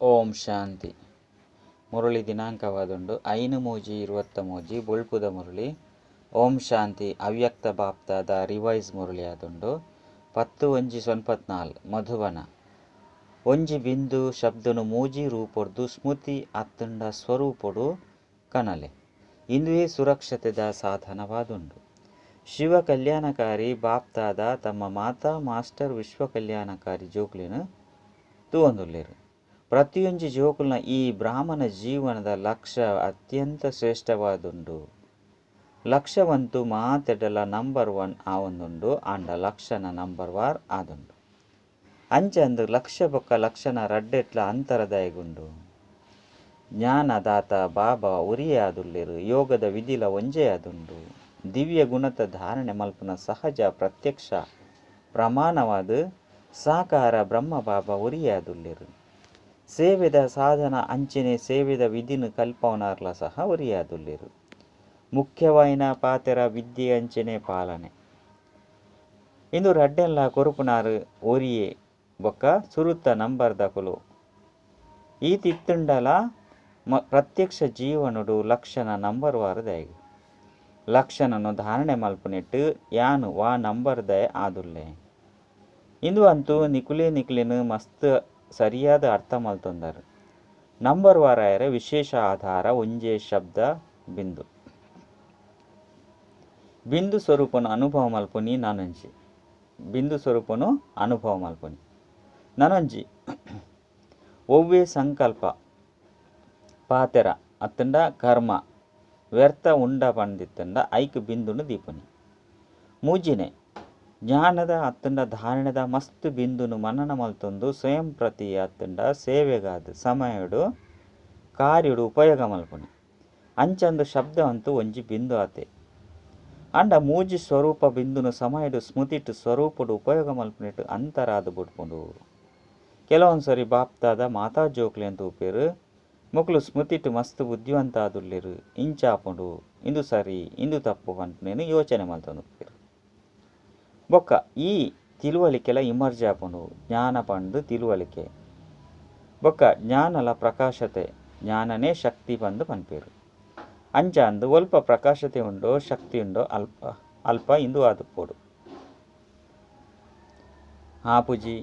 ಓಂ ಶಾಂತಿ. ಮುರಳಿ ದಿನಾಂಕವಾದುಂಡು 5/3/20 ಬೊಳ್ಪುದ ಮುರಳಿ. ಓಂ ಶಾಂತಿ. ಅವ್ಯಕ್ತ ಬಾಪ್ತಾದ ರಿವೈಸ್ ಮುರಳಿ ಆದುಂಡು 10/1/94 ಮಧುವನ. ಒಂಜಿ ಬಿಂದು ಶಬ್ದನು ಮೂಜಿ ರೂಪೊರ್ದು ಸ್ಮೃತಿ ಅತ್ತಂಡ ಸ್ವರೂಪೊಡು ಕನಲೆ ಇಂದುವೇ ಸುರಕ್ಷತೆದ ಸಾಧನವಾದುಂಡು. ಶಿವ ಕಲ್ಯಾಣಕಾರಿ ಬಾಪ್ತಾದ ತಮ್ಮ ಮಾತಾ ಮಾಸ್ಟರ್ ವಿಶ್ವ ಕಲ್ಯಾಣಕಾರಿ ಜೋಕ್ಲಿನ ತೂವೊಂದುಲ್ಲೆರು. ಪ್ರತಿಯೊಂಜಿ ಜೋಕುಲ್ನ ಈ ಬ್ರಾಹ್ಮಣ ಜೀವನದ ಲಕ್ಷ್ಯ ಅತ್ಯಂತ ಶ್ರೇಷ್ಠವಾದುಂಡು. ಲಕ್ಷ್ಯವಂತೂ ಮಾತೆಡಲ ನಂಬರ್ 1 ಆವೊಂದುಂಡು ಆಂಡ ಲಕ್ಷಣ ನಂಬರ್ 1 ಆದುಂಡು. ಅಂಚಂದು ಲಕ್ಷ್ಯ ಬೊಕ್ಕ ಲಕ್ಷಣ ರಡ್ಡೆಟ್ಲ ಅಂತರದಾಯಗುಂಡು. ಜ್ಞಾನದಾತ ಬಾಬಾ ಉರಿಯೇ ಆದುಲ್ಲೆರು. ಯೋಗದ ವಿಧಿಲ ಒಂಜೇ ಆದುಂಡು. ದಿವ್ಯ ಗುಣತ ಧಾರಣೆ ಮಲ್ಪುನ ಸಹಜ ಪ್ರತ್ಯಕ್ಷ ಪ್ರಮಾಣವಾದ ಸಾಕಾರ ಬ್ರಹ್ಮ ಬಾಬಾ ಉರಿಯೇ ಆದುಲ್ಲೆರು. ಸೇವೆದ ಸಾಧನ ಅಂಚನೆ ಸೇವೆದ ವಿಧಿನ ಕಲ್ಪವನಾರ್ಲ ಸಹ ಉರಿಯಾದುಲ್ಲೆರು. ಮುಖ್ಯವಾಯಿನ ಪಾತೆರ ವಿದ್ಯೆ ಅಂಚನೆ ಪಾಲನೆ ಇಂದು ರಡ್ಡೆಲ್ಲ ಕೊರುಪುನಾರು ಒರಿಯೇ ಬೊಕ್ಕ ಸುರುತ್ತ ನಂಬರ್ ದಕುಲು ಈ ತಿತ್ತುಂಡಲ ಪ್ರತ್ಯಕ್ಷ ಜೀವನುಡು ಲಕ್ಷಣ ನಂಬರ್ ವಾರದಾಗಿ ಲಕ್ಷಣನು ಧಾರಣೆ ಮಲ್ಪುನೆಟ್ಟು ಯಾನು ವಾ ನಂಬರ್ ದಯ ಆದುಲ್ಲೆ. ಇಂದು ಅಂತೂ ನಿಕುಲಿನ ಮಸ್ತ್ ಸರಿಯಾದ ಅರ್ಥ ಮಲ್ತೊಂದರು. ನಂಬರ್ ವಾರಾಯರ ವಿಶೇಷ ಆಧಾರ ಒಂಜೇ ಶಬ್ದ ಬಿಂದು. ಬಿಂದು ಸ್ವರೂಪನು ಅನುಭವ ಮಲ್ಪುನಿ ನನಂಜಿ. ಬಿಂದು ಸ್ವರೂಪನು ಅನುಭವ ಮಲ್ಪುನಿ ನನಂಜಿ. ಒವ್ವೇ ಸಂಕಲ್ಪ ಪಾತೆರ ಅತ್ತಂಡ ಕರ್ಮ ವ್ಯರ್ಥ ಉಂಡ ಪಂದಿತ್ತಂಡ ಐಕ್ ಬಿಂದುನು ದೀಪುನಿ. ಮೂಜಿನೆ ಜ್ಞಾನದ ಅತ್ತಂಡ ಧಾರಣದ ಮಸ್ತ್ ಬಿಂದುನು ಮನನ ಮಲ್ತೊಂದು ಸ್ವಯಂ ಪ್ರತಿ ಅತ್ತಂಡ ಸೇವೆಗಾದ ಸಮಯಡು ಕಾರ್ಯಡು ಉಪಯೋಗ ಮಲ್ಪುನಿ. ಅಂಚಂದು ಶಬ್ದವಂತೂ ಒಂಜಿ ಬಿಂದು ಆತೆ ಅಂಡ ಮೂಜಿ ಸ್ವರೂಪ ಬಿಂದುನು ಸಮಯಡು ಸ್ಮೃತಿಟ್ಟು ಸ್ವರೂಪಡು ಉಪಯೋಗ ಮಲ್ಪುನಿಟ್ಟು ಅಂತರಾದು ಬಿಡ್ಪುಂಡು. ಕೆಲವೊಂದು ಸರಿ ಬಾಪ್ತಾದ ಮಾತಾ ಜೋಕ್ಲಿ ಅಂತ ಉಪೇರು ಮೊಕ್ಲು ಸ್ಮೃತಿಟ್ಟು ಮಸ್ತ್ ಬುದ್ಧಿವಂತ ಆದುಲ್ಲೆರು ಇಂಚಾಪುಂಡು ಇಂದು ಸರಿ ಇಂದು ತಪ್ಪು ಪನ್ಪುನೇನು ಯೋಚನೆ ಮಲ್ತೊಂದು ಉಪೇರು. ಬೊಕ್ಕ ಈ ತಿಳುವಳಿಕೆಲ ಇಮರ್ಜ್ ಆಪುಂಡು ಜ್ಞಾನ ಪಂಡು ತಿಳುವಳಿಕೆ ಬೊಕ್ಕ ಜ್ಞಾನಲ ಪ್ರಕಾಶತೆ ಜ್ಞಾನನೇ ಶಕ್ತಿ ಪಂದು ಪನ್ಪೇರು. ಅಂಚಾಂದು ಒಲ್ಪ ಪ್ರಕಾಶತೆ ಉಂಡೋ ಶಕ್ತಿ ಉಂಡೋ ಅಲ್ಪ ಇಂದು ಆದುಪ್ಪೋಡು. ಆಪುಜಿ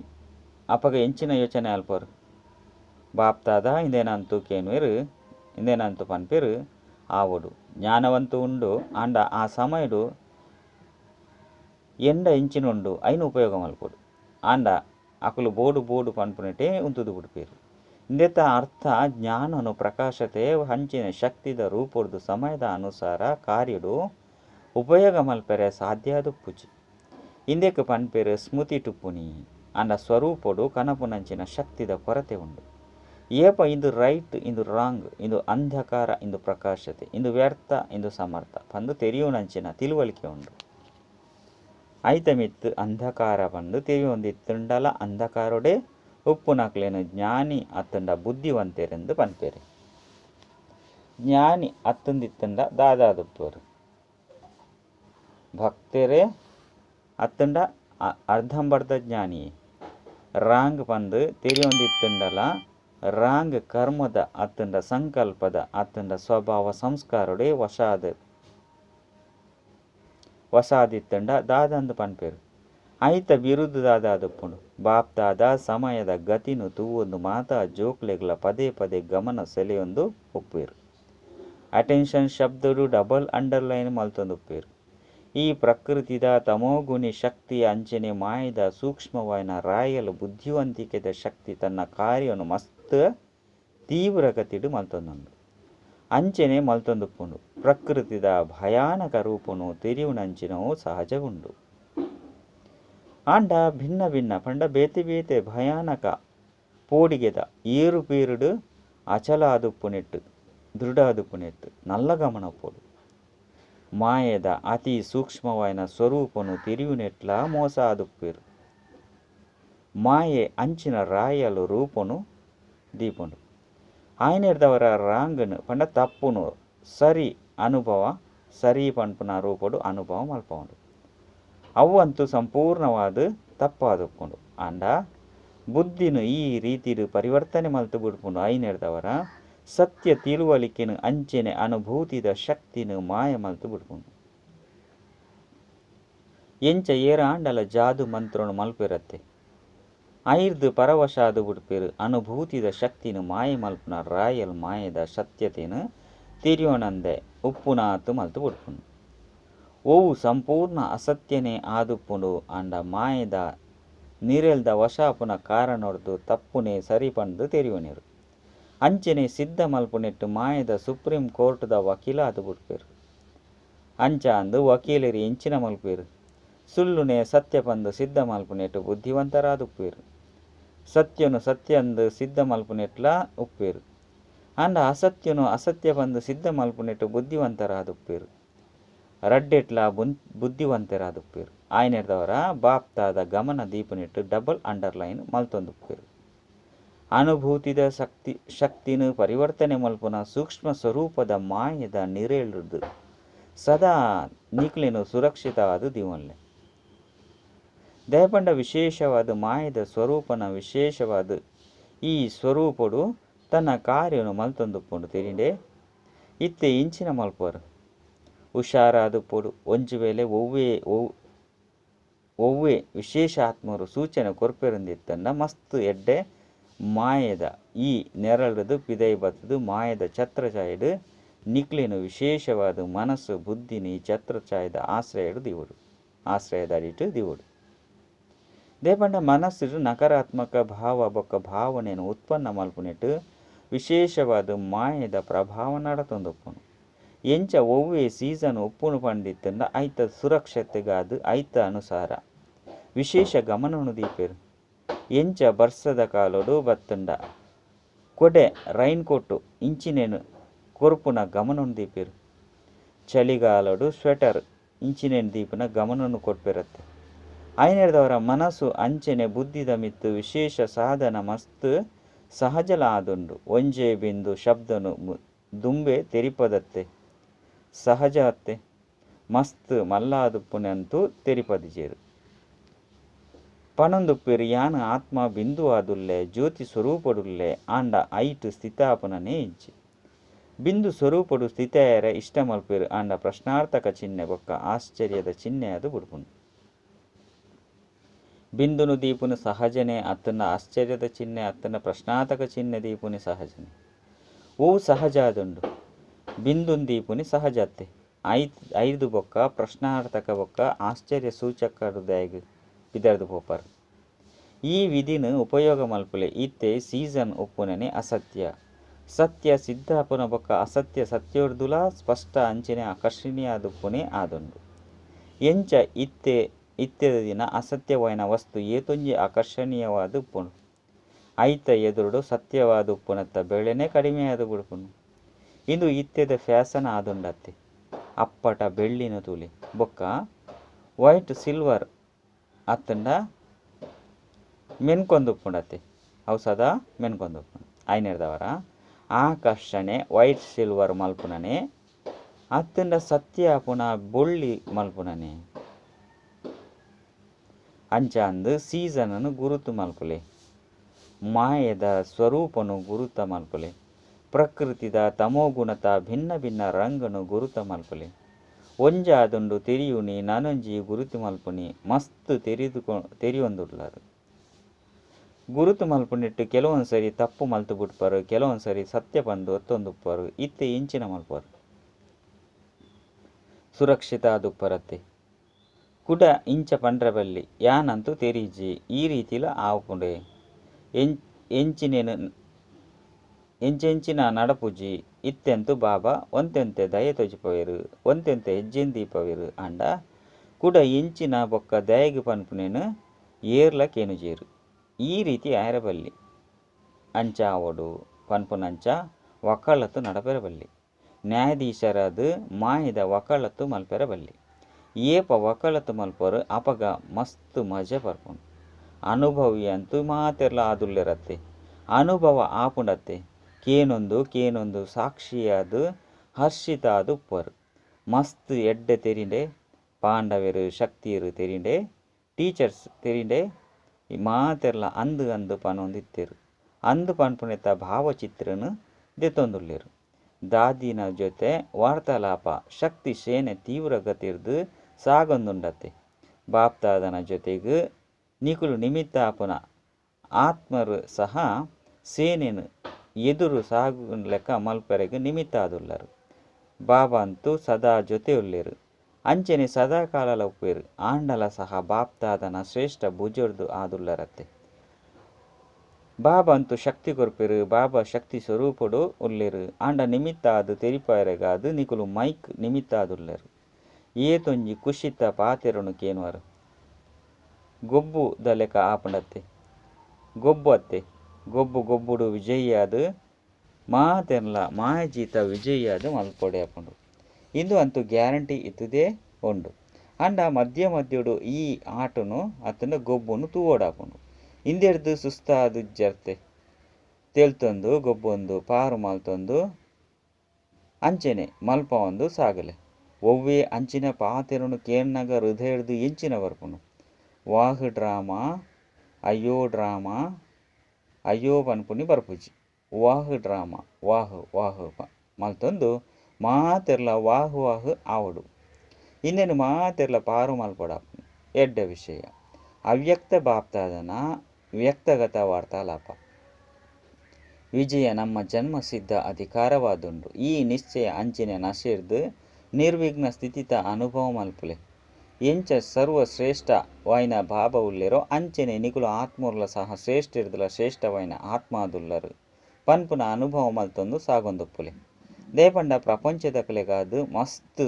ಅಪಗ ಎಂಚಿನ ಯೋಚನೆ ಅಲ್ಪರು ಬಾಪ್ತಾದ ಇಂದೇನಂತೂ ಕೇನುವೆರು ಇಂದೇನಂತೂ ಪನ್ಪೇರು ಆವೋಡು. ಜ್ಞಾನವಂತೂ ಉಂಡು ಆಂಡ ಆ ಸಮಯಡು ಎಂಡ ಇಂಚಿನುಂಡು ಐನು ಉಪಯೋಗ ಮಲ್ಪೊಡು ಆಂಡ ಅಕುಲು ಬೋಡು ಪನ್ಪುನೆಟೇ ಉಂತುದು ಬಿಡ್ಪೇರು. ಇಂದೆತ್ತ ಅರ್ಥ ಜ್ಞಾನನು ಪ್ರಕಾಶತೆ ಹಂಚಿನ ಶಕ್ತಿದ ರೂಪೊಡ್ದು ಸಮಯದ ಅನುಸಾರ ಕಾರ್ಯಡು ಉಪಯೋಗ ಮಲ್ಪೆರೆ ಸಾಧ್ಯ ದುಪ್ಪುಜಿ. ಇಂದೆಕ್ ಪನ್ಪೇರು ಸ್ಮೃತಿ ಟುಪ್ಪುನಿ ಆಂಡ ಸ್ವರೂಪಡು ಕನಪುನಂಚಿನ ಶಕ್ತಿದ ಕೊರತೆ ಉಂಡು. ಏಪ ಇಂದು ರೈಟ್ ಇಂದು ರಾಂಗ್ ಇಂದು ಅಂಧಕಾರ ಇಂದು ಪ್ರಕಾಶತೆ ಇಂದು ವ್ಯರ್ಥ ಇಂದು ಸಮರ್ಥ ಪಂದು ತೆರಿಯುನಂಚಿನ ತಿಳುವಳಿಕೆ ಉಂಡು. ಐತಮಿತ್ತು ಅಂಧಕಾರ ಪಂದು ತೆರಿಯೊಂದಿತ್ತುಂಡಲ ಅಂಧಕಾರೊಡೆ ಉಪ್ಪು ನಕ್ಲೇನು ಜ್ಞಾನಿ ಅತ್ತಂಡ ಬುದ್ಧಿವಂತೆರೆಂದು ಪನ್ಪೇರೆ. ಜ್ಞಾನಿ ಅತ್ತಂದಿತ್ತಂಡ ದಾದಾದುಪ್ಪರು ಭಕ್ತರೇ ಅತ್ತಂಡ ಅರ್ಧಂಬರ್ಧ ಜ್ಞಾನಿಯೇ. ರಾಂಗ್ ಪಂದು ತೆರಿಯೊಂದಿತ್ತುಂಡಲ ರಾಂಗ್ ಕರ್ಮದ ಅತ್ತಂಡ ಸಂಕಲ್ಪದ ಅತ್ತಂಡ ಸ್ವಭಾವ ಸಂಸ್ಕಾರೊಡೆ ವಸಾದಿತ್ತಂಡ ದಾದಂದು ಪನ್ಪೇರು. ಐತ ಬಿರುದು ದಾದಾದುಪ್ಪುಂಡು. ಬಾಪ್ತಾದ ಸಮಯದ ಗತಿನು ತೂವೊಂದು ಮಾತಾ ಜೋಕ್ಲೆಗ್ಲ ಪದೇ ಪದೇ ಗಮನ ಸೆಲೆಯೊಂದು ಉಪ್ಪೇರು. ಅಟೆನ್ಷನ್ ಶಬ್ದಡು ಡಬಲ್ ಅಂಡರ್ಲೈನ್ ಮಲ್ತೊಂದು ಉಪ್ಪೇರು. ಈ ಪ್ರಕೃತಿದ ತಮೋಗುಣಿ ಶಕ್ತಿಯ ಅಂಚನೆ ಮಾಯದ ಸೂಕ್ಷ್ಮವಾಯಿನ ರಾಯಲು ಬುದ್ಧಿವಂತಿಕೆದ ಶಕ್ತಿ ತನ್ನ ಕಾರ್ಯವನ್ನು ಮಸ್ತ್ ತೀವ್ರಗತಿಡು ಮಲ್ತೊಂದುಂಡು ಅಂಚನೆ ಮಲ್ತೊಂದುಪ್ಪುಂಡು. ಪ್ರಕೃತಿದ ಭಯಾನಕ ರೂಪನು ತೆರಿಯುನಂಚಿನವು ಸಹಜಗುಂಡು. ಆಂಡ ಭಿನ್ನ ಭಿನ್ನ ಪಂಡ ಬೇತೆ ಭಯಾನಕ ಪೋಡಿಗೆದ ಏರುಪೇರುಡು ಅಚಲ ಆದುಪ್ಪುನೆಟ್ಟು ದೃಢ ಆದುಪ್ಪುನೆಟ್ಟು ನಲ್ಲ ಗಮನ ಪೋಡು. ಮಾಯದ ಅತಿ ಸೂಕ್ಷ್ಮವಾಯಿನ ಸ್ವರೂಪನು ತಿರಿಯುನೆಟ್ಲ ಮೋಸ ಆದುಪ್ಪೇರು. ಮಾಯೆ ಅಂಚಿನ ರಾಯಲು ರೂಪನು ದೀಪುಂಡು. ಆಯ್ನೆಡ್ದವರ ರಾಂಗನು ಪಂಡ ತಪ್ಪುನು ಸರಿ ಅನುಭವ ಸರಿ ಪನ್ಪುನ ರೂಪಡು ಅನುಭವ ಮಲ್ಪುಂಡು. ಅವಂತೂ ಸಂಪೂರ್ಣವಾದ ತಪ್ಪಾದುಪ್ಪುಂಡು ಆಂಡ ಬುದ್ಧಿನ ಈ ರೀತಿಡು ಪರಿವರ್ತನೆ ಮಲ್ತು ಬಿಡ್ಕೊಂಡು ಐನೆಡ್ದವರ ಸತ್ಯ ತಿಳುವಳಿಕೆನು ಅಂಚೆನೆ ಅನುಭೂತಿದ ಶಕ್ತಿನು ಮಾಯ ಮಲ್ತು ಬಿಡ್ಕೊಂಡು ಎಂಚ ಏರಾಂಡಲ ಜಾದು ಮಂತ್ರನು ಮಲ್ಪಿರತ್ತೆ ಐರ್ದು ಪರವಶಾದು ಬಿಡ್ಪೇರು ಅನುಭೂತಿದ ಶಕ್ತಿನು ಮಾಯ ಮಲ್ಪುನ ರಾಯಲ್ ಮಾಯದ ಸತ್ಯತೆನು ತಿರಿಯೋಣಂದೆ ಉಪ್ಪುನಾತು ಮಲ್ತು ಬಿಡ್ಕೊಂಡು ಓವು ಸಂಪೂರ್ಣ ಅಸತ್ಯನೇ ಆದುಪ್ಪುಂಡು ಅಂಡ ಮಾಯದ ನೀರೆಲ್ದ ವಶಾಪುನ ಕಾರಣೊಡ್ದು ತಪ್ಪುನೇ ಸರಿಪಂದು ತೆರಿಯೋನಿರು ಅಂಚನೆ ಸಿದ್ಧ ಮಲ್ಪುನೆಟ್ಟು ಮಾಯದ ಸುಪ್ರೀಂ ಕೋರ್ಟ್ದ ವಕೀಲ ಅದು ಬಿಡ್ಪೇರು ಅಂಚ ಅಂದು ವಕೀಲರು ಎಂಚಿನ ಮಲ್ಪೇರು ಸುಳ್ಳುನೇ ಸತ್ಯ ಪಂದು ಸಿದ್ಧ ಮಲ್ಪುನೆಟ್ಟು ಬುದ್ಧಿವಂತರಾದುಪ್ಪೇರು ಸತ್ಯನು ಸತ್ಯ ಅಂದು ಸಿದ್ಧ ಮಲ್ಪುನೆಟ್ಲ ಉಪ್ಪೇರು ಅಂಡ ಅಸತ್ಯನು ಅಸತ್ಯ ಪಂದು ಸಿದ್ಧ ಮಲ್ಪುನೆಟ್ಟು ಬುದ್ಧಿವಂತರಾದುಪ್ಪೇರು ರಡ್ಡೆಟ್ಲ ಬುದ್ಧಿವಂತರಾದುಪ್ಪೇರು ಆಯ್ನೆಡ್ದವರ ಬಾಪ್ತಾದ ಗಮನ ದೀಪನಿಟ್ಟು ಡಬಲ್ ಅಂಡರ್ಲೈನ್ ಮಲ್ತೊಂದುಪ್ಪೇರು ಅನುಭೂತಿದ ಶಕ್ತಿನು ಪರಿವರ್ತನೆ ಮಲ್ಪುನ ಸೂಕ್ಷ್ಮ ಸ್ವರೂಪದ ಮಾಯದ ನಿರೇಳುದು ಸದಾ ನಿಕ್ಲೆನು ಸುರಕ್ಷಿತವಾದ ದಿವನ್ಲೆ ದಯಪಂಡ ವಿಶೇಷವಾದ ಮಾಯದ ಸ್ವರೂಪನ ವಿಶೇಷವಾದ ಈ ಸ್ವರೂಪಡು ತನ್ನ ಕಾರ್ಯನು ಮಲ್ತೊಂದುಪ್ಪುಂಡು ತೆರಿಂಡೆ ಇತ್ತೆ ಇಂಚಿನ ಮಲ್ಪರು ಹುಷಾರಾದುಪ್ಪುಡು ಒಂಜು ವೇಳೆ ಒವ್ವೇ ವಿಶೇಷ ಆತ್ಮರು ಸೂಚನೆ ಕೊರ್ಪೆರಂದಿತ್ತಂಡ ಮಸ್ತ್ ಎಡ್ಡೆ ಮಾಯದ ಈ ನೆರಳದು ಪಿದೈ ಬತ್ತದು ಮಾಯದ ಛತ್ರಛಾಯಡು ನಿಕ್ಲಿನ ವಿಶೇಷವಾದ ಮನಸ್ಸು ಬುದ್ಧಿನ ಈ ಛತ್ರಛಾಯದ ಆಶ್ರಯದ ಅಡಿಟ್ಟು ದಿವುಡು ದೇಪಂಡ ಮನಸ್ಸು ನಕಾರಾತ್ಮಕ ಭಾವ ಬೊಕ್ಕ ಭಾವನೆಯನ್ನು ಉತ್ಪನ್ನ ಮಲ್ಪುನೆಟ್ಟು ವಿಶೇಷವಾದ ಮಾಯದ ಪ್ರಭಾವ ನಡತೊಂದುಪ್ಪುನು ಎಂಚ ಒವ್ವೇ ಸೀಸನ್ ಉಪ್ಪುನು ಪಂಡಿತ್ತಂಡ ಐತ ಸುರಕ್ಷತೆಗಾದು ಐತ ಅನುಸಾರ ವಿಶೇಷ ಗಮನವನ್ನು ದೀಪೇರು ಎಂಚ ಬರ್ಸದ ಕಾಲೋಡು ಬತ್ತಂಡ ಕೊಡೆ ರೈನ್ ಕೋಟು ಇಂಚಿನೇನು ಕೊರುಪುನ ಗಮನವನ್ನು ದೀಪೇರು ಚಳಿಗಾಲೋಡು ಸ್ವೆಟರ್ ಇಂಚಿನೇನು ದೀಪನ ಗಮನವನ್ನು ಕೊಟ್ಪಿರತ್ತೆ ಐನೆಡ್ದವರ ಮನಸ್ಸು ಅಂಚನೆ ಬುದ್ಧಿದ ಮಿತ್ತು ವಿಶೇಷ ಸಾಧನ ಮಸ್ತ್ ಸಹಜಲ ಆದುಂಡು ಒಂಜೆ ಬಿಂದು ಶಬ್ದನು ದುಂಬೆ ತೆರಿಪದತ್ತೆ ಸಹಜ ಅತ್ತೆ ಮಸ್ತ್ ಮಲ್ಲಾದುಪ್ಪುನಂತೂ ತೆರಿಪದಿಜೇರು ಪಣಂದುಪ್ಪೇರು ಯಾನ ಆತ್ಮ ಬಿಂದು ಆದುಲ್ಲೆ ಜ್ಯೋತಿ ಸ್ವರೂಪಡುಲ್ಲೆ ಆಂಡ ಐಟು ಸ್ಥಿತಾಪನನೇ ಇಜ್ಜಿ ಬಿಂದು ಸ್ವರೂಪಡು ಸ್ಥಿತೆಯರ ಇಷ್ಟ ಮಲ್ಪೇರು ಆಂಡ ಪ್ರಶ್ನಾರ್ಥಕ ಚಿಹ್ನೆ ಬೊಕ್ಕ ಆಶ್ಚರ್ಯದ ಚಿಹ್ನೆ ಅದು ಬಿಡ್ಪುಂಡು ಬಿಂದುನು ದೀಪುನು ಸಹಜನೆ ಅತ್ತನ ಆಶ್ಚರ್ಯದ ಚಿಹ್ನೆ ಅತ್ತನ ಪ್ರಶ್ನಾರ್ಥಕ ಚಿಹ್ನೆ ದೀಪುನಿ ಸಹಜನೆ ಓ ಸಹಜ ಆದುಂಡು ಬಿಂದುನ್ ದೀಪುನಿ ಸಹಜತ್ತೆ ಐದು ಬೊಕ್ಕ ಪ್ರಶ್ನಾರ್ಥಕ ಬೊಕ್ಕ ಆಶ್ಚರ್ಯ ಸೂಚಕರುದಾಗಿ ಬಿದರ್ದು ಪೋಪರ್ ಈ ವಿಧಿನ ಉಪಯೋಗ ಮಲ್ಪುಲೆ ಇತ್ತೆ ಸೀಸನ್ ಉಪ್ಪುನನೆ ಅಸತ್ಯ ಸತ್ಯ ಸಿದ್ಧಾಪುನ ಬೊಕ್ಕ ಅಸತ್ಯ ಸತ್ಯೋರ್ದುಲ ಸ್ಪಷ್ಟ ಅಂಚನೆ ಆಕರ್ಷಣೀಯಾದುಪ್ಪುನೆ ಆದುಂಡು ಎಂಚ ಇತ್ತೆದ ದಿನ ಅಸತ್ಯವಾಯಿನ ವಸ್ತು ಏತೊಂಜಿ ಆಕರ್ಷಣೀಯವಾದ ಉಪ್ಪುನು ಐತ ಎದುರುಡು ಸತ್ಯವಾದ ಉಪ್ಪುನತ್ತ ಬೆಳೆನೇ ಕಡಿಮೆಯಾದ ಬಿಡ್ಪುನು ಇಂದು ಇತ್ತೆದ ಫ್ಯಾಷನ್ ಆದುಂಡತ್ತೆ ಅಪ್ಪಟ ಬೆಳ್ಳಿನ ತುಲಿ ಬೊಕ್ಕ ವೈಟ್ ಸಿಲ್ವರ್ ಅತ್ತಂಡ ಮೆನ್ಕೊಂದುಪ್ಪುಂಡತ್ತೆ ಅವು ಸದಾ ಮೆನ್ಕೊಂದುಪ್ಪುಂಡು ಐನೆಡ್ದವರ ಆಕರ್ಷಣೆ ವೈಟ್ ಸಿಲ್ವರ್ ಮಲ್ಪುನನೆ ಅತ್ತಂಡ ಸತ್ಯ ಪುನ ಬೊಳ್ಳಿ ಮಲ್ಪುನನೆ ಅಂಚ ಅಂದು ಸೀಸನನು ಗುರುತು ಮಲ್ಪುಲೆ ಮಾಯದ ಸ್ವರೂಪನು ಗುರುತ ಮಲ್ಪುಲೆ ಪ್ರಕೃತಿದ ತಮೋಗುಣತ ಭಿನ್ನ ಭಿನ್ನ ರಂಗನು ಗುರುತ ಮಲ್ಪುಲೆ ಒಂಜಾದುಂಡು ತೆರಿಯುನಿ ನನೊಂಜಿ ಗುರುತು ಮಲ್ಪುನಿ ಮಸ್ತ್ ತೆರಿಯೊಂದುಳ್ಳರು ಗುರುತು ಮಲ್ಪುನಿಟ್ಟು ಕೆಲವೊಂದ್ಸರಿ ತಪ್ಪು ಮಲ್ತು ಬಿಟ್ಪರು ಕೆಲವೊಂದ್ಸರಿ ಸತ್ಯ ಬಂದು ಒತ್ತೊಂದುಪ್ಪರು ಇತ್ತೆ ಇಂಚಿನ ಮಲ್ಪರು ಸುರಕ್ಷಿತ ಆದುಪ್ಪರತ್ತೆ ಕುಡ ಇಂಚ ಪಂಡ್ರಬಲ್ಲಿ ಯಾನಂತೂ ತೆರೀಜಿ ಈ ರೀತಿಲ ಆವುಪುಂಡೆ ಎಂಚೆಂಚಿನ ನಡಪುಜಿ ಇತ್ತೆಂತು ಬಾಬಾ ಒಂತೆಂತೆ ದಯೆ ತೊಜಿಪವೇರು ಒಂತೆಂತೆ ಹೆಜ್ಜೆನ್ ದೀಪವೇರು ಅಂಡ ಕುಡ ಇಂಚಿನ ಬೊಕ್ಕ ದಯಗೆ ಪನ್ಪುನೇನು ಏರ್ಲ ಕೇನುಜೇರು ಈ ರೀತಿ ಆಯರಬಲ್ಲಿ ಅಂಚ ಅವಡು ಪನ್ಪುನಂಚ ವಕಾಲತ್ತು ನಡಪೆರಬಲ್ಲಿ ನ್ಯಾಯಾಧೀಶರಾದ ಮಾಯದ ವಕಾಲತ್ತು ಮಲ್ಪೆರಬಲ್ಲಿ ಏಪ ವಕಾಲತ್ತು ಮಲ್ಪರು ಅಪಗ ಮಸ್ತ್ ಮಜೆ ಬರ್ಪುಂಡು ಅನುಭವಿ ಅಂತೂ ಮಾತೆರ್ಲ ಆದುಲ್ಲೆರತ್ತೆ ಅನುಭವ ಆಪುಂಡತ್ತೆ ಕೇನೊಂದು ಸಾಕ್ಷಿಯಾದ ಹರ್ಷಿತ ಅದು ಉಪ್ಪರು ಮಸ್ತ್ ಎಡ್ಡೆ ತೆರಿಂಡೆ ಪಾಂಡವರು ಶಕ್ತಿಯರು ತೆರಿಂಡೆ ಟೀಚರ್ಸ್ ತೆರಿಂಡೆ ಮಾತೆರ್ಲ ಅಂದು ಅಂದು ಪನೊಂದಿತ್ತೆರು. ಅಂದು ಪನ್ಪುನೆತ್ತ ಭಾವಚಿತ್ರನು ದೆತ್ತೊಂದುಲ್ಲೆರು. ದಾದಿನ ಜೊತೆ ವಾರ್ತಾಲಾಪ ಶಕ್ತಿ ಸೇನೆ ತೀವ್ರಗತಿರ್ದು ಸಾಗೊಂದುಂಡತ್ತೆ. ಬಾಪ್ತಾದನ ಜೊತೆಗೆ ನಿಕುಲು ನಿಮಿತ್ತ ಆಪುನ ಆತ್ಮರು ಸಹ ಸೇನೆನು ಎದುರು ಸಾಗು ಲೆಕ್ಕ ಮಲ್ಪರೆಗೆ ನಿಮಿತ್ತ ಆದುಲ್ಲರು. ಬಾಬಾ ಅಂತೂ ಸದಾ ಜೊತೆ ಉಲ್ಲೇರು. ಅಂಚನೆ ಸದಾ ಕಾಲಲ ಉಪ್ಪೇರು. ಆಂಡಲ ಸಹ ಬಾಪ್ತಾದನ ಶ್ರೇಷ್ಠ ಭುಜರ್ದು ಆದುಲ್ಲರತ್ತೆ. ಬಾಬಾ ಅಂತೂ ಶಕ್ತಿ ಕೊರ್ಪೆರು. ಬಾಬಾ ಶಕ್ತಿ ಸ್ವರೂಪಡು ಉಲ್ಲೇರು. ಆಂಡ ನಿಮಿತ್ತ ಆದು ತೆರಿಪಾಯರೆಗಾದು ನಿಕುಲು ಮೈಕ್ ನಿಮಿತ್ತ ಆದುಲ್ಲರು. ಏತೊಂಜಿ ಕುಶಿತ ಪಾತೆರನು ಕೇನುವರು. ಗೊಬ್ಬು ದಲೆಕ ಆಪುಂಡತ್ತೆ. ಗೊಬ್ಬು ಅತ್ತೆ ಗೊಬ್ಬು ಗೊಬ್ಬುಡು ವಿಜಯಿಯಾದು ಮಾತೆರ್ಲ ಮಾಯಜೀತ ವಿಜಯಿಯಾದು ಮಲ್ಪೊಡೆ ಆಪುಂಡು. ಇಂದು ಅಂತೂ ಗ್ಯಾರಂಟಿ ಇತ್ತುದೇ ಉಂಡು. ಅಂಡ ಮಧ್ಯ ಮಧ್ಯಡು ಈ ಆಟನು ಅತ್ತನ ಗೊಬ್ಬುನು ತೂವೋಡಾಪುಂಡು. ಇಂದೆರ್ದು ಸುಸ್ತಾದು ಜರ್ತೆ ತೆಲ್ತೊಂದು ಗೊಬ್ಬೊಂದು ಪಾರು ಮಲ್ತೊಂದು ಅಂಚನೆ ಮಲ್ಪ ಒಂದು ಸಾಗಲೆ. ಒವ್ವೇ ಅಂಚಿನ ಪಾತೆರನು ಕೇನ್ನಗ ಹೃದಯರ್ದು ಎಂಚಿನ ಬರ್ಪುನು. ವಾಹ್ ಡ್ರಾಮಾ ಅಯ್ಯೋ ಪನ್ಪುನಿ ಬರ್ಪುಜಿ. ವಾಹ್ ಡ್ರಾಮಾ ವಾಹ್ ವಾಹ್ ಮಲ್ತೊಂದು ಮಾತೆರ್ಲ ವಾಹ್ ವಾಹ್ ಆವಡು. ಇನ್ನೇನು ಮಾತೆರ್ಲ ಪಾರು ಮಲ್ಪೊಡಾಪುನು. ಎಡ್ಡ ವಿಷಯ ಅವ್ಯಕ್ತ ಬಾಪ್ತಾದನ ವ್ಯಕ್ತಗತ ವಾರ್ತಾಲಾಪ. ವಿಜಯ ನಮ್ಮ ಜನ್ಮಸಿದ್ಧ ಅಧಿಕಾರವಾದುಂಡು. ಈ ನಿಶ್ಚಯ ಅಂಚಿನ ನಶೆರ್ದು ನಿರ್ವಿಘ್ನ ಸ್ಥಿತಿತ ಅನುಭವ ಮಲ್ಪುಲೆ. ಎಂಚ ಸರ್ವಶ್ರೇಷ್ಠವಾಯಿನ ಭಾವ ಉಲ್ಲೆರೋ ಅಂಚನೆ ನಿಕುಲು ಆತ್ಮರ್ಲ ಸಹ ಶ್ರೇಷ್ಠಿರ್ದುಲ ಶ್ರೇಷ್ಠವಾಯಿನ ಆತ್ಮಾದುಲ್ಲರು ಪನ್ಪುನ ಅನುಭವ ಮಲ್ತೊಂದು ಸಾಗೊಂದುಪ್ಪುಲೆ. ದೇಪಂಡ ಪ್ರಪಂಚದಕಲೆಗಾದು ಮಸ್ತ್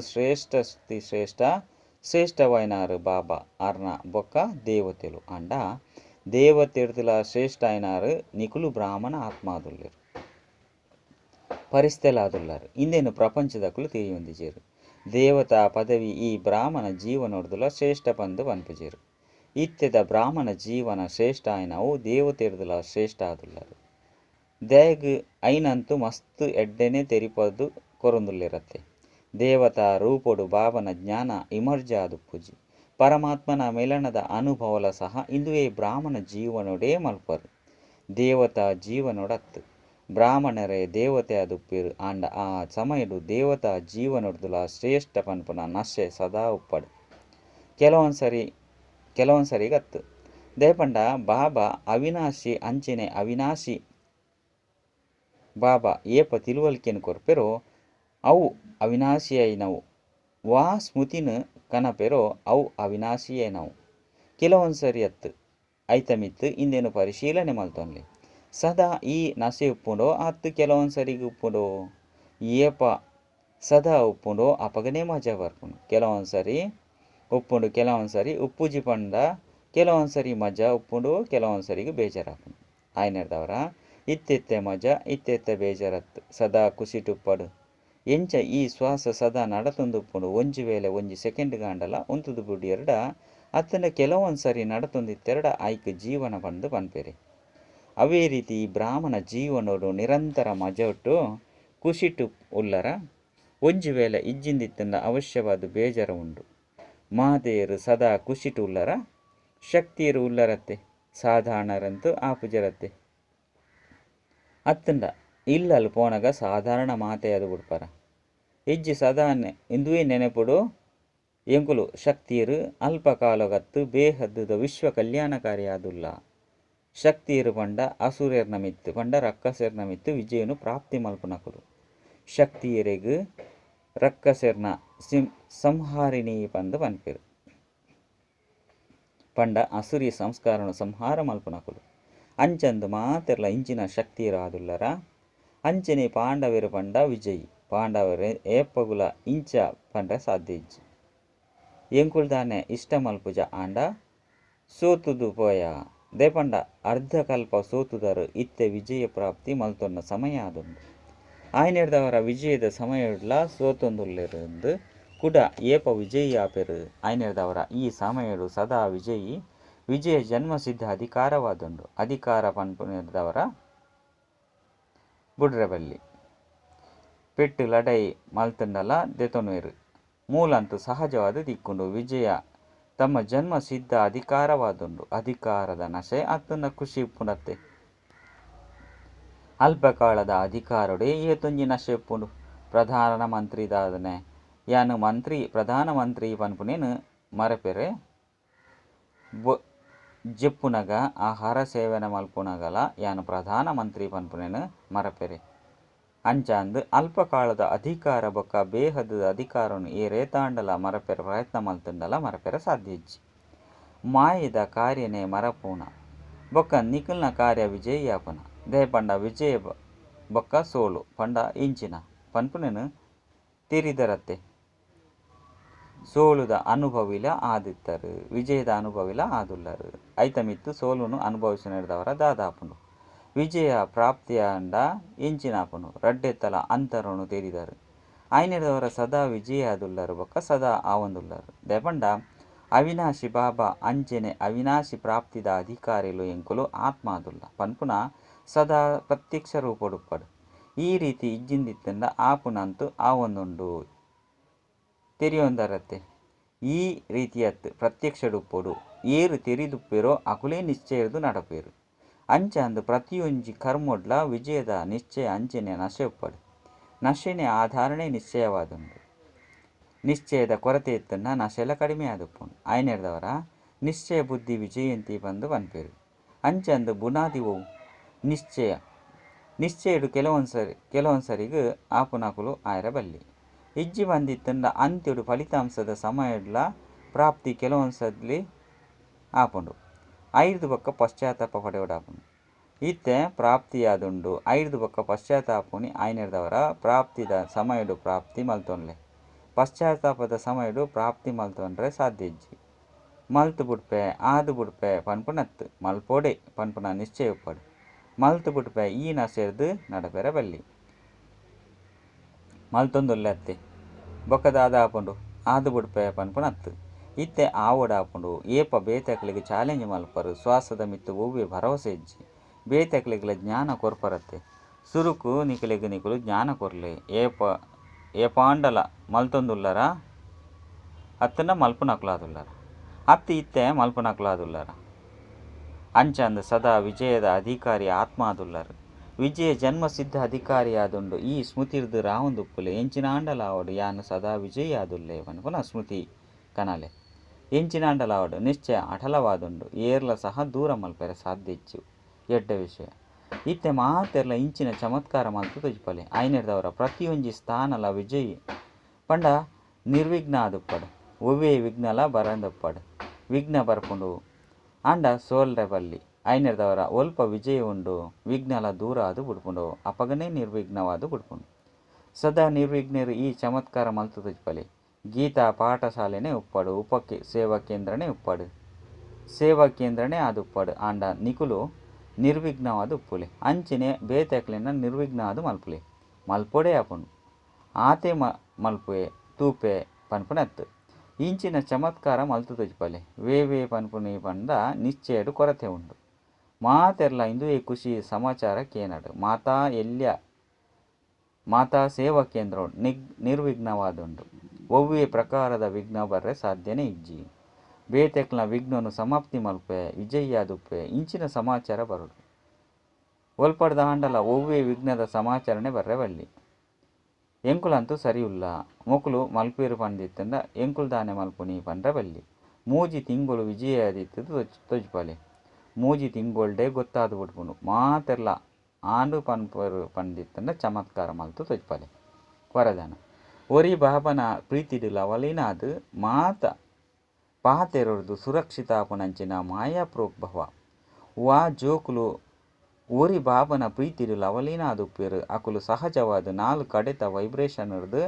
ಶ್ರೇಷ್ಠವಾಯಿನಾರು ಬಾಬಾ ಅರ್ನ ಬೊಕ್ಕ ದೇವತೆಲು. ಅಂಡ ದೇವತೆರ್ದುಲ ಶ್ರೇಷ್ಠ ಆಯ್ನಾರು ನಿಕುಲು ಬ್ರಾಹ್ಮಣ ಆತ್ಮಾದುಲ್ಲೆರು ಪರಿಸ್ಥೆಲಾದುಲ್ಲರು. ಇಂದೇನು ಪ್ರಪಂಚದಕುಲು ತಿಳಿಯೊಂದಿಜೇರು. ದೇವತಾ ಪದವಿ ಈ ಬ್ರಾಹ್ಮಣ ಜೀವನೊರ್ದುಲ ಶ್ರೇಷ್ಠ ಪಂದು ಪನ್ಪುಜೇರು. ಇತ್ತೆದ ಬ್ರಾಹ್ಮಣ ಜೀವನ ಶ್ರೇಷ್ಠ ಆಯ್ನವು ದೇವತೆರ್ದುಲ ಶ್ರೇಷ್ಠ ಆದುಲ್ಲರು. ದಯಗ್ ಐನಂತೂ ಮಸ್ತ್ ಎಡ್ಡೆನೆ ತೆರಿಪದು ಕೊರೊಂದುಲ್ಲೆರತ್ತೆ. ದೇವತಾ ರೂಪೊಡು ಬಾಬನ ಜ್ಞಾನ ಇಮರ್ಜ ಆದುಪ್ಪುಜಿ. ಪರಮಾತ್ಮನ ಮಿಲನದ ಅನುಭವಲ ಸಹ ಇಂದುವೇ ಬ್ರಾಹ್ಮಣ ಜೀವನೊಡೇ ಮಲ್ಪರು. ದೇವತಾ ಜೀವನೊಡತ್ತು ಬ್ರಾಹ್ಮಣರೇ ದೇವತೆ ಆದುಪ್ಪೇರು. ಆಂಡ ಆ ಸಮಯಡು ದೇವತಾ ಜೀವನೊಡ್ದುಲ ಶ್ರೇಷ್ಠ ಪನ್ಪುನ ನಶೆ ಸದಾ ಉಪ್ಪಡು. ಕೆಲವೊಂದ್ಸರಿಗತ್ತು ದೇಪಂಡ ಬಾಬಾ ಅವಿನಾಶಿ ಅಂಚನೆ ಅವಿನಾಶಿ ಬಾಬಾ ಏಪ ತಿಳುವಳಿಕೆನು ಕೊರ್ಪೆರೋ ಅವು ಅವಿನಾಶಿಯಾಯಿನವು. ವಾ ಸ್ಮೃತಿನ ಕನಪೆರೋ ಅವು ಅವಿನಾಶಿಯಾಯಿನವು. ಕೆಲವೊಂದ್ಸರಿ ಅತ್ತು ಐತಮಿತ್ತು ಇಂದೇನು ಪರಿಶೀಲನೆ ಮಲ್ತೊನ್ಲೆ. ಸದಾ ಈ ನಸೆ ಉಪ್ಪುಂಡೋ ಅತ್ತು ಕೆಲವೊಂದ್ಸರಿಗೆ ಉಪ್ಪುಂಡೋ ಏಪ ಸದಾ ಉಪ್ಪುಂಡೋ ಅಪಗನೆ ಮಜಾ ಬರ್ಪುಂಡು. ಕೆಲವೊಂದ್ಸರಿ ಉಪ್ಪುಂಡು ಕೆಲವೊಂದ್ಸರಿ ಉಪ್ಪುಜಿ ಪಂಡ ಕೆಲವೊಂದ್ಸರಿ ಮಜಾ ಉಪ್ಪುಂಡು ಕೆಲವೊಂದ್ಸರಿಗೆ ಬೇಜಾರಾಪುಂಡು. ಆಯ್ನೆರ್ದವರ ಇತ್ತೆತ್ತೆ ಮಜಾ ಇತ್ತೆತ್ತೆ ಬೇಜಾರತ್ತು ಸದಾ ಕುಸಿಟುಪ್ಪಡು. ಎಂಚ ಈ ಶ್ವಾಸ ಸದಾ ನಡತೊಂದುಪ್ಪುಂಡು. ಒಂಜಿ ವೇಳೆ ಒಂಜಿ ಸೆಕೆಂಡ್ ಗಾಂಡಲ ಉಂತುದು ಬುಡ್ಡಿಯರ್ಡ ಅತ್ತನ ಕೆಲವೊಂದ್ಸರಿ ನಡತೊಂದಿತ್ತೆರಡ ಐಕ್ ಜೀವನ ಪಂದು ಪನ್ಪೆರೆ. ಅವೇ ರೀತಿ ಬ್ರಾಹ್ಮಣ ಜೀವನೋಡು ನಿರಂತರ ಮಜೊಟ್ಟು ಕುಸಿಟು ಉಲ್ಲರ ಒಂಜಿ ವೇಳೆ ಇಜ್ಜಿಂದಿತ್ತಂಡ ಅವಶ್ಯವಾದ ಬೇಜಾರ ಉಂಡು. ಮಾತೆಯರು ಸದಾ ಕುಸಿಟು ಉಲ್ಲರ ಶಕ್ತಿಯರು ಉಲ್ಲರತ್ತೆ. ಸಾಧಾರಣರಂತೂ ಆಪುಜರತ್ತೆ. ಅತ್ತಂಡ ಇಲ್ಲಲು ಪೋನಗ ಸಾಧಾರಣ ಮಾತೆಯದು ಬಿಡ್ಪರ. ಇಜ್ಜಿ ಸದಾ ಇಂದುವೇ ನೆನೆಪುಡು ಎಂಕುಲು ಶಕ್ತಿಯರು ಅಲ್ಪಕಾಲಗತ್ತು ಬೇಹದ್ದುದ ವಿಶ್ವ ಕಲ್ಯಾಣಕಾರಿ ಆದುಲ್ಲ. ಶಕ್ತಿಯರು ಪಂಡ ಅಸುರೆರ್ನ ಮಿತ್ತು ಪಂಡ ರಕ್ಕಸೆರ್ನ ಮಿತ್ತು ವಿಜಯನು ಪ್ರಾಪ್ತಿ ಮಲ್ಪುನಕುಲು. ಶಕ್ತಿಯರೆಗು ರಕ್ಕಸೆರ್ನ ಸಂಹಾರಿಣಿ ಪಂದು ಪನ್ಪೆರು. ಪಂಡ ಅಸುರಿ ಸಂಸ್ಕಾರನು ಸಂಹಾರ ಮಲ್ಪುನಕುಲು. ಅಂಚಂದು ಮಾತೆರ್ಲ ಇಂಚಿನ ಶಕ್ತಿಯರು ಆದುಲ್ಲರ. ಅಂಚನೆ ಪಾಂಡವೆರು ಪಂಡ ವಿಜಯಿ. ಪಾಂಡವರು ಏಪಗುಲ ಇಂಚ ಪಂಡ ಸಾಧ್ಯ ಇಜ್ಜಿ. ಎಂಕುಲ್ದಾನೆ ಇಷ್ಟ ಮಲ್ಪುಜ ಆಂಡ ಸೋತುದು ಪೋಯ. ದೇಪಂಡ ಅರ್ಧಕಲ್ಪ ಸೋತುದರು ಇತ್ತೆ ವಿಜಯ ಪ್ರಾಪ್ತಿ ಮಲ್ತೊನ್ನ ಸಮಯ ಆದುಂಡು. ಆಯ್ನೆರ್ದವರ ವಿಜಯದ ಸಮಯಡ್ಲ ಸೋತೊಂದುಲ್ಲೆರೆಂದು ಕುಡ ಏಪ ವಿಜಯಿ ಆಪೆರು. ಆಯ್ನೆರ್ದವರ ಈ ಸಮಯಡು ಸದಾ ವಿಜಯ ಜನ್ಮಸಿದ್ಧ ಅಧಿಕಾರವಾದುಂಡು. ಅಧಿಕಾರ ಪನ್ಪುನೆರ್ದವರ ಬುಡ್ರೆಬಲ್ಲಿ ಪೆಟ್ಟು ಲಡೈ ಮಲ್ತಂಡಲ ದೆತೊನುವೆರು. ಮೂಲಂತೂ ಸಹಜವಾದ ದಿಕ್ಕುಂಡು. ವಿಜಯ ತಮ್ಮ ಜನ್ಮ ಸಿದ್ಧ ಅಧಿಕಾರವಾದುಂಡು ಅಧಿಕಾರದ ನಶೆ ಅತ್ತನ ಖುಷಿ ಪುನತ್ತೆ ಅಲ್ಪಕಾಲದ ಅಧಿಕಾರಡೆ ಏತೊಂಜಿ ನಶೆ ಪುಂಡು ಪ್ರಧಾನಮಂತ್ರಿದಾದನೆ ಯಾನು ಮಂತ್ರಿ ಪ್ರಧಾನಮಂತ್ರಿ ಪನ್ಪುನೇನು ಮರಪೆರೆ ಜೆಪ್ಪುನಗ ಆಹಾರ ಸೇವನೆ ಮಲ್ಪುನಗಲ ಯಾನು ಪ್ರಧಾನಮಂತ್ರಿ ಪನ್ಪುನೇನು ಮರಪೆರೆ ಅಂಚಾಂದು ಅಲ್ಪಕಾಲದ ಅಧಿಕಾರ ಬೊಕ್ಕ ಬೇಹದ ಅಧಿಕಾರನು ಏರೇತಾಂಡಲ ಮರಪೆರ ಪ್ರಯತ್ನ ಮಲ್ತುಂಡಲ ಮರಪೆರ ಸಾಧ್ಯ ಇಜ್ಜಿ ಮಾಯದ ಕಾರ್ಯನೇ ಮರಪೂನ ಬೊಕ್ಕ ನಿಖಿಲ್ನ ಕಾರ್ಯ ವಿಜಯಾಪನ ದೇ ಪಂಡ ವಿಜಯ ಬೊಕ್ಕ ಸೋಲು ಪಂಡ ಇಂಚಿನ ಪನ್ಪುನೇನು ತಿರಿದರತ್ತೆ ಸೋಲುದ ಅನುಭವಿಲ ಆದಿತ್ತರು ವಿಜಯದ ಅನುಭವಿಲ ಆದುಲ್ಲರು ಐತಮಿತ್ತು ಸೋಲುನು ಅನುಭವಿಸಿನದವರ ದಾದಾಪುಂಡು ವಿಜಯ ಪ್ರಾಪ್ತಿಯಂಡ ಇಂಚಿನಾಪುನು ರಡ್ಡೆತ್ತಲ ಅಂತರನು ತೆರಿದರು ಆಯ್ನೆದವರ ಸದಾ ವಿಜಯ ಆದುಲ್ಲರು ಬೊಕ್ಕ ಸದಾ ಆವೊಂದುಲ್ಲರು ದೆಪಂಡ ಅವಿನಾಶಿ ಬಾಬಾ ಅಂಚೆನೆ ಅವಿನಾಶಿ ಪ್ರಾಪ್ತಿದ ಅಧಿಕಾರಿಲು ಎಂಕುಲು ಆತ್ಮ ಆದುಲ್ಲ ಪನ್ಪುನ ಸದಾ ಪ್ರತ್ಯಕ್ಷ ರೂಪಡುಪ್ಪಡು ಈ ರೀತಿ ಇಜ್ಜಿಂದಿತ್ತಂಡ ಆಪುನಂತೂ ಆವೊಂದುಂಡು ತೆರಿಯೊಂದರತ್ತೆ ಈ ರೀತಿಯತ್ತು ಪ್ರತ್ಯಕ್ಷಡುಪ್ಪಡು ಏರು ತೆರಿದುಪ್ಪೆರೋ ಅಕುಲೇ ನಿಶ್ಚಯದು ನಡಪೇರು ಅಂಚಾಂದು ಪ್ರತಿಯೊಂಜಿ ಕರ್ಮೊಡ್ಲ ವಿಜಯದ ನಿಶ್ಚಯ ಅಂಚನೆ ನಶೆ ಉಪ್ಪಡು ನಶೆನೆ ಆಧಾರಣೆ ನಿಶ್ಚಯವಾದುಂಡು ನಿಶ್ಚಯದ ಕೊರತೆ ಇತ್ತನ್ನ ನಶೆಲ್ಲ ಕಡಿಮೆ ಆದುಪ್ಪುಂಡು ಆಯ್ನೆರ್ದವರ ನಿಶ್ಚಯ ಬುದ್ಧಿ ವಿಜಯಂತಿ ಬಂದು ಪನ್ಪೇರು ಅಂಚಂದು ಬುನಾದಿವು ನಿಶ್ಚಯಡು ಕೆಲವೊಂದ್ಸರಿಗೂ ಆಪುನಕುಲು ಆಯರ ಬಲ್ಲಿ ಇಜ್ಜಿ ಬಂದಿತ್ತಂಡ ಅಂತ್ಯಡು ಫಲಿತಾಂಶದ ಸಮಯಡ್ಲ ಪ್ರಾಪ್ತಿ ಕೆಲವೊಂದ್ಸಲಿ ಆಪುಂಡು ಐದು ಬೊಕ್ಕ ಪಶ್ಚಾತ್ತಾಪ ಪಡೆಯೋಡಾಪುಂಡು ಇತ್ತೆ ಪ್ರಾಪ್ತಿಯಾದುಂಡು ಐದು ಬೊಕ್ಕ ಪಶ್ಚಾತ್ತಾಪುನಿ ಆಯ್ನೆರ್ದವರ ಪ್ರಾಪ್ತಿದ ಸಮಯಡು ಪ್ರಾಪ್ತಿ ಮಲ್ತೊನ್ಲೆ ಪಶ್ಚಾತ್ತಾಪದ ಸಮಯಡು ಪ್ರಾಪ್ತಿ ಮಲ್ತೊಂಡ್ರೆ ಸಾಧ್ಯ ಇಜ್ಜಿ ಮಲ್ತು ಬುಡ್ಪೆ ಆದು ಬುಡ್ಪೆ ಪನ್ಪುನತ್ತು ಮಲ್ಪೋಡೆ ಪನ್ಪುನ ನಿಶ್ಚಯ ಉಪ್ಪಡು ಮಲ್ತು ಬುಡ್ಪೆ ಈ ನಸೆರ್ದು ನಡಪೆರ ಬಲ್ಲಿ ಮಲ್ತೊಂದುಲ್ಲೆ ಅತ್ತೆ ಬೊಕ್ಕದಾದ ಆಪುಂಡು ಆದು ಬುಡ್ಪೆ ಪನ್ಪುನತ್ತು ಇತ್ತೆ ಆವೊಡಾಪುಂಡು ಏಪ ಬೇತಕ್ಲಿಗೆ ಚಾಲೆಂಜ್ ಮಲ್ಪರು ಶ್ವಾಸದ ಮಿತ್ತು ಒವ್ವೆ ಭರವಸೆ ಇಜ್ಜಿ ಬೇತಕ್ಲಿಗ್ಲ ಜ್ಞಾನ ಕೊರ್ಪರತ್ತೆ ಸುರುಕು ನಿಕುಲು ಜ್ಞಾನ ಕೊರ್ಲೆ ಏಪಾಂಡಲ ಮಲ್ತೊಂದುಲ್ಲರ ಅತ್ತನ ಮಲ್ಪುನಕ್ಲಾದುಲ್ಲರ ಅತ್ತಿ ಇತ್ತೆ ಮಲ್ಪುನಕ್ಲಾದುಲ್ಲರ ಅಂಚಂದು ಸದಾ ವಿಜಯದ ಅಧಿಕಾರಿ ಆತ್ಮ ಆದುಲ್ಲರು ವಿಜಯ ಜನ್ಮಸಿದ್ಧ ಅಧಿಕಾರಿಯಾದುಂಡು ಈ ಸ್ಮೃತಿರ್ದು ರಾವೊಂದುಪ್ಪುಲೆ ಎಂಚಿನಾಂಡಲಾವಡು ಯಾನು ಸದಾ ವಿಜಯ ಆದುಲ್ಲೆ ಪನ್ಪುನ ಸ್ಮೃತಿ ಕನಲೆ ಎಂಚಿನಾಂಡಲಾವಡು ನಿಶ್ಚಯ ಅಟಲವಾದುಂಡು ಏರ್ಲ ಸಹ ದೂರ ಮಲ್ಪೆರೆ ಸಾಧ್ಯ ಇಚ್ಚು ಎಡ್ಡ ವಿಷಯ ಇತ್ತೆ ಮಾತೆರ್ಲ ಇಂಚಿನ ಚಮತ್ಕಾರ ಮಲ್ತು ತುಜ್ಪಲೆ ಆಯ್ನೆರ್ದವರ ಪ್ರತಿಯೊಂಜಿ ಸ್ಥಾನಲ ವಿಜಯಿ ಪಂಡ ನಿರ್ವಿಘ್ನ ಆದುಪ್ಪಡು ಒವ್ವೇ ವಿಘ್ನಲ ಬರಂದಪ್ಪಡು ವಿಘ್ನ ಬರ್ಪುಂಡು ಅಂಡ ಸೋಲ್ರೆ ಬಲ್ಲಿ ಐನೆರ್ದವರ ಒಲ್ಪ ವಿಜಯ ಉಂಡು ವಿಘ್ನಲ ದೂರ ಆದು ಬುಡ್ಪುಂಡು ಅಪಗನೇ ನಿರ್ವಿಘ್ನವಾದು ಬುಡ್ಪುಂಡು ಸದಾ ನಿರ್ವಿಘ್ನರು ಈ ಚಮತ್ಕಾರ ಮಲ್ತು ತುಜ್ಪಲೆ ಗೀತಾ ಪಾಠಶಾಲೆನೇ ಉಪ್ಪಡು ಸೇವಾ ಕೇಂದ್ರನೇ ಉಪ್ಪಡು ಸೇವಾ ಕೇಂದ್ರನೇ ಅದು ಉಪ್ಪಡು ಆಂಡ ನಿಕುಲು ನಿರ್ವಿಘ್ನವಾದ ಉಪ್ಪುಲೆ ಅಂಚಿನೆ ಬೇತೆಕ್ಲಿನ ನಿರ್ವಿಘ್ನವಾದ ಮಲ್ಪುಲೆ ಮಲ್ಪೊಡೆ ಆಪುಂಡು ಆತೆ ಮಲ್ಪುವೆ ತೂಪೆ ಪನ್ಪುನತ್ತು ಇಂಚಿನ ಚಮತ್ಕಾರ ಮಲ್ತು ತುಜ್ಪಲೆ ವೇ ಪನ್ಪುನಿ ಪಂಡ ನಿಶ್ಚಯಡು ಕೊರತೆ ಉಂಡು ಮಾತೆರ್ಲ ಇಂದುವೆ ಖುಷಿ ಸಮಾಚಾರ ಕೇನಡು ಮಾತಾ ಸೇವಾ ಕೇಂದ್ರ ನಿರ್ವಿಘ್ನವಾದುಂಡು ಒವ್ವೇ ಪ್ರಕಾರದ ವಿಘ್ನ ಬರ್ರೆ ಸಾಧ್ಯನೇ ಇಜ್ಜಿ ಬೇತೆಕ್ಲ ವಿಘ್ನನು ಸಮಾಪ್ತಿ ಮಲ್ಪೆ ವಿಜಯಾದುಪ್ಪೆ ಇಂಚಿನ ಸಮಾಚಾರ ಬರುಡು ಒಲ್ಪಡ್ದ ಹಾಂಡಲ ಒವ್ವೇ ವಿಘ್ನದ ಸಮಾಚಾರನೆ ಬರ್ರೆ ಬಲ್ಲಿ ಎಂಕುಲಂತೂ ಸರಿಯುಲ್ಲ ಮೊಕುಲು ಮಲ್ಪೇರು ಪಂದಿತ್ತಂದ ಎಂಕುಲ್ ದಾನೆ ಮಲ್ಪುನಿ ಪಂಡ್ರೆ ಬಲ್ಲಿ ಮೂಜಿ ತಿಂಗಳು ವಿಜಯಾದಿತ್ತು ತೊಜ್ಪಲೆ ಮೂಜಿ ತಿಂಗೊಳ್ಡೆ ಗೊತ್ತಾದು ಬಿಡ್ಪುಂಡು ಮಾತೆರ್ಲ ಆಂಡು ಪನ್ಪರು ಪಂದಿತ್ತಂಡ ಚಮತ್ಕಾರ ಮಲ್ತು ತೊಜ್ಪಲೆ ವರದಾನ ಒರಿ ಬಾಬನ ಪ್ರೀತಿಡಿಲ ಅವಲಿನಾದು ಮಾತ ಪಾತೆರೊರ್ದು ಸುರಕ್ಷಿತಾಪುನಂಚಿನ ಮಾಯಾ ಪ್ರೋಗ್ಭವ ವಾ ಜೋಕುಲು ಒರಿ ಬಾಬನ ಪ್ರೀತಿಡಿಲ ಅವಲಿನಾದುಪ್ಪೇರು ಅಕುಲು ಸಹಜವಾದ ನಾಲ್ಕು ಕಡೆತ ವೈಬ್ರೇಷನ್ ಹಿಡ್ದು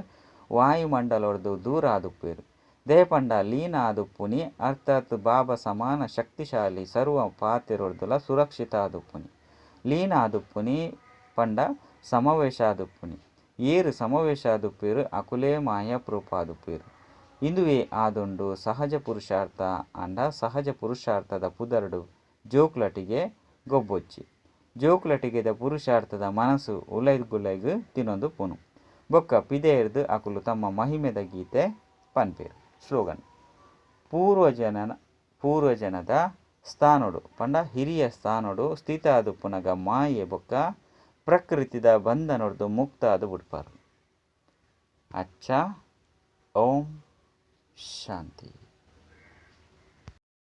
ವಾಯುಮಂಡಲೊಡ್ದು ದೂರ ಆದುಪ್ಪೇರು ದೇಪಂಡ ಲೀನ ಆದುಪ್ಪುನಿ ಅರ್ಥಾತ್ ಬಾಬಾ ಸಮಾನ ಶಕ್ತಿಶಾಲಿ ಸರ್ವ ಪಾತೆರೊಡ್ದುಲ ಸುರಕ್ಷಿತ ಆದುಪ್ಪುನಿ ಲೀನ ಆದುಪ್ಪುನಿ ಪಂಡ ಸಮಾವೇಶ ಆದುಪ್ಪುನಿ ಏರು ಸಮಾವೇಶ ಆದುಪ್ಪೇರು ಅಕುಲೇ ಮಾಯಾ ಪ್ರೂಪ ಆದುಪ್ಪೇರು ಇಂದುವೇ ಆದುಂಡು ಸಹಜ ಪುರುಷಾರ್ಥ ಅಂಡ ಸಹಜ ಪುರುಷಾರ್ಥದ ಪುದರ್ಡು ಜೋಕ್ಲಟಿಗೆ ಗೊಬ್ಬೊಚ್ಚಿ ಜೋಕ್ಲಟಿಗೆದ ಪುರುಷಾರ್ಥದ ಮನಸ್ಸು ಉಲೈಗುಲೈಗು ತಿನ್ನೊಂದು ಪುನು ಬೊಕ್ಕ ಪಿದೆರ್ದು ಅಕುಲು ತಮ್ಮ ಮಹಿಮೆದ ಗೀತೆ ಪನ್ಪೇರು ಸ್ಲೋಗನ್ ಪೂರ್ವಜನದ ಸ್ಥಾನಡು ಪಂಡ ಹಿರಿಯ ಸ್ಥಾನಡು ಸ್ಥಿತ ಅದು ಪುನಗ ಮಾಯೆ ಬೊಕ್ಕ ಪ್ರಕೃತಿದ ಬಂಧ ನೋಡ್ದು ಮುಕ್ತ ಅದು ಬಿಡ್ಪಾರು. ಅಚ್ಚ. ಓಂ ಶಾಂತಿ.